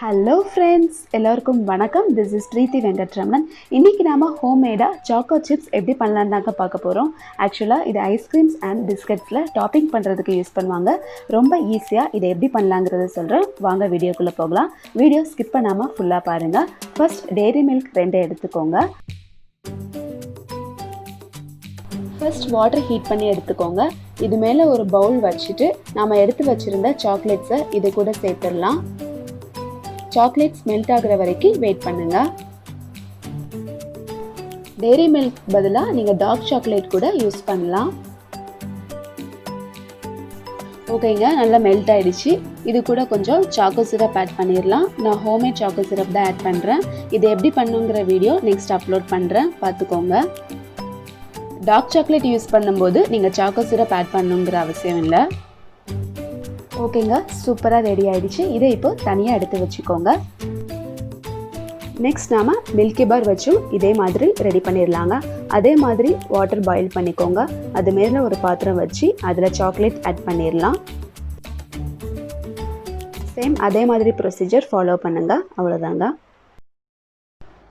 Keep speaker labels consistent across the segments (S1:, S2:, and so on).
S1: Hello friends, எல்லாருக்கும் வணக்கம். This is Preeti Venkatraman. இன்னைக்கு நாம ஹோம்மேடா சாக்கோ சிப்ஸ் எப்படி பண்ணலாம்னு பார்க்க போறோம். ஆக்சுவலா இது ஐஸ்கிரீம்ஸ் அண்ட் பிஸ்கட்ஸ்ல டாப்பிங் பண்றதுக்கு யூஸ் பண்ணுவாங்க. ரொம்ப ஈஸியா இதை எப்படி பண்ணலாம்ங்கறத சொல்றேன். வாங்க வீடியோக்குள்ள போகலாம். வீடியோ ஸ்கிப் பண்ணாம ஃபுல்லா பாருங்க. ஃபர்ஸ்ட் டெய்ரி மில்க் 2 எடுத்துக்கோங்க. ஃபர்ஸ்ட் வாட்டர் ஹீட் பண்ணி எடுத்துக்கோங்க. இது மேல ஒரு பவுல் வச்சிட்டு நாம எடுத்து வச்சிருந்த சாக்லேட்ஸை இது கூட சேர்த்துடலாம். சாக்லேட்ஸ் மெல்ட் ஆகுற வரைக்கும் வெயிட் பண்ணுங்க. டெய்ரி மில்க் பதிலா நீங்க டார்க் சாக்லேட் கூட யூஸ் பண்ணலாம். ஓகேங்க, நல்லா மெல்ட் ஆயிடுச்சு. இது கூட கொஞ்சம் சாக்கோ சிரப் ஆட் பண்ணிடலாம். நான் ஹோம்மேட் சாக்கோ சிரப் தான் ஆட் பண்றேன். இது எப்படி பண்ணுங்கிற வீடியோ நெக்ஸ்ட் அப்லோட் பண்றேன், பார்த்துக்கோங்க. டார்க் சாக்லேட் யூஸ் பண்ணும்போது நீங்க சாக்கோ சிரப் ஆட் பண்ணுங்கிற அவசியம் இல்லை. ஓகேங்க, சூப்பராக ரெடி ஆயிடுச்சு. இதை இப்போ தனியாக எடுத்து வச்சுக்கோங்க. நெக்ஸ்ட் நாம மில்கி பார் வச்சும் இதே மாதிரி ரெடி பண்ணிடலாங்க. அதே மாதிரி வாட்டர் பாயில் பண்ணிக்கோங்க. அது மேலே ஒரு பாத்திரம் வச்சு அதில் சாக்லேட் ஆட் பண்ணிடலாம். சேம் அதே மாதிரி ப்ரொசீஜர் ஃபாலோ பண்ணுங்க. அவ்வளோதாங்க.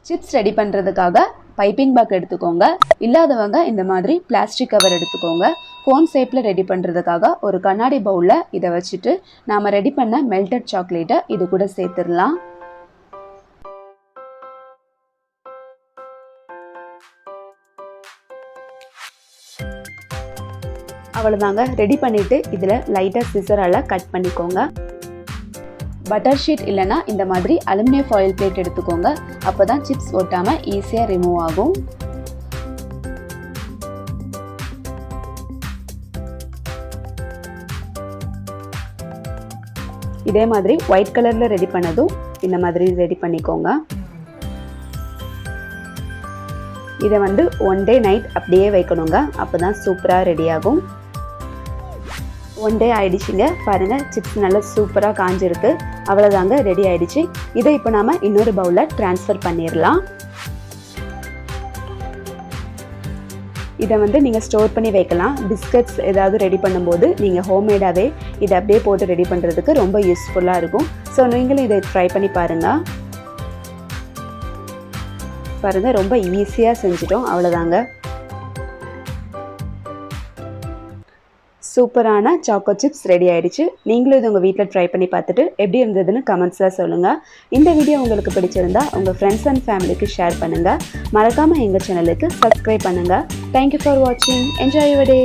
S1: சிப்ஸ் ரெடி பண்ணுறதுக்காக பைப்பிங் பேக் எடுத்துக்கோங்க. இல்லாதவங்க இந்த மாதிரி பிளாஸ்டிக் கவர் எடுத்துக்கோங்க. கோன் ஷேப்பில் ரெடி பண்ணுறதுக்காக ஒரு கண்ணாடி பவுலில் இதை வச்சுட்டு நாம் ரெடி பண்ண மெல்டட் சாக்லேட்டை இது கூட சேர்த்துடலாம். அவ்வளோதாங்க, ரெடி பண்ணிவிட்டு இதில் லைட்டாக சிசரால் கட் பண்ணிக்கோங்க. பட்டர் ஷீட் இல்லைன்னா இந்த மாதிரி அலுமினியம் ஃபாயில் பிளேட் எடுத்துக்கோங்க. அப்போ தான் சிப்ஸ் ஒட்டாமல் ஈஸியாக ரிமூவ் ஆகும். இதே மாதிரி ஒயிட் கலரில் ரெடி பண்ணதும் இந்த மாதிரி ரெடி பண்ணிக்கோங்க. இதை 1 டே நைட் அப்படியே வைக்கணுங்க. அப்போ தான் சூப்பராக ரெடி ஆகும். 1 டே ஆயிடுச்சுங்க. பாருங்கள், சிப்ஸ் நல்லா சூப்பராக காஞ்சிருக்கு. அவ்வளோதாங்க, ரெடி ஆயிடுச்சு. இதை இப்போ நாம் இன்னொரு பவுலில் ட்ரான்ஸ்ஃபர் பண்ணிடலாம். இதை நீங்கள் ஸ்டோர் பண்ணி வைக்கலாம். பிஸ்கட்ஸ் ஏதாவது ரெடி பண்ணும்போது நீங்கள் ஹோம்மேடாகவே இதை அப்படியே போட்டு ரெடி பண்ணுறதுக்கு ரொம்ப யூஸ்ஃபுல்லாக இருக்கும். ஸோ நீங்களும் இதை ட்ரை பண்ணி பாருங்கள். பாருங்கள், ரொம்ப ஈஸியாக செஞ்சிட்டோம். அவ்வளோதாங்க. சூப்பரான சாக்கோ சிப்ஸ் ரெடி ஆயிடுச்சு. நீங்களும் இது உங்கள் வீட்டில் ட்ரை பண்ணி பார்த்துட்டு எப்படி இருந்ததுன்னு கமெண்ட்ஸில் சொல்லுங்கள். இந்த வீடியோ உங்களுக்கு பிடிச்சிருந்தா உங்கள் ஃப்ரெண்ட்ஸ் அண்ட் ஃபேமிலிக்கு ஷேர் பண்ணுங்கள். மறக்காமல் எங்கள் சேனலுக்கு சப்ஸ்கிரைப் பண்ணுங்கள். தேங்க்யூ ஃபார் வாட்சிங். Enjoy your day.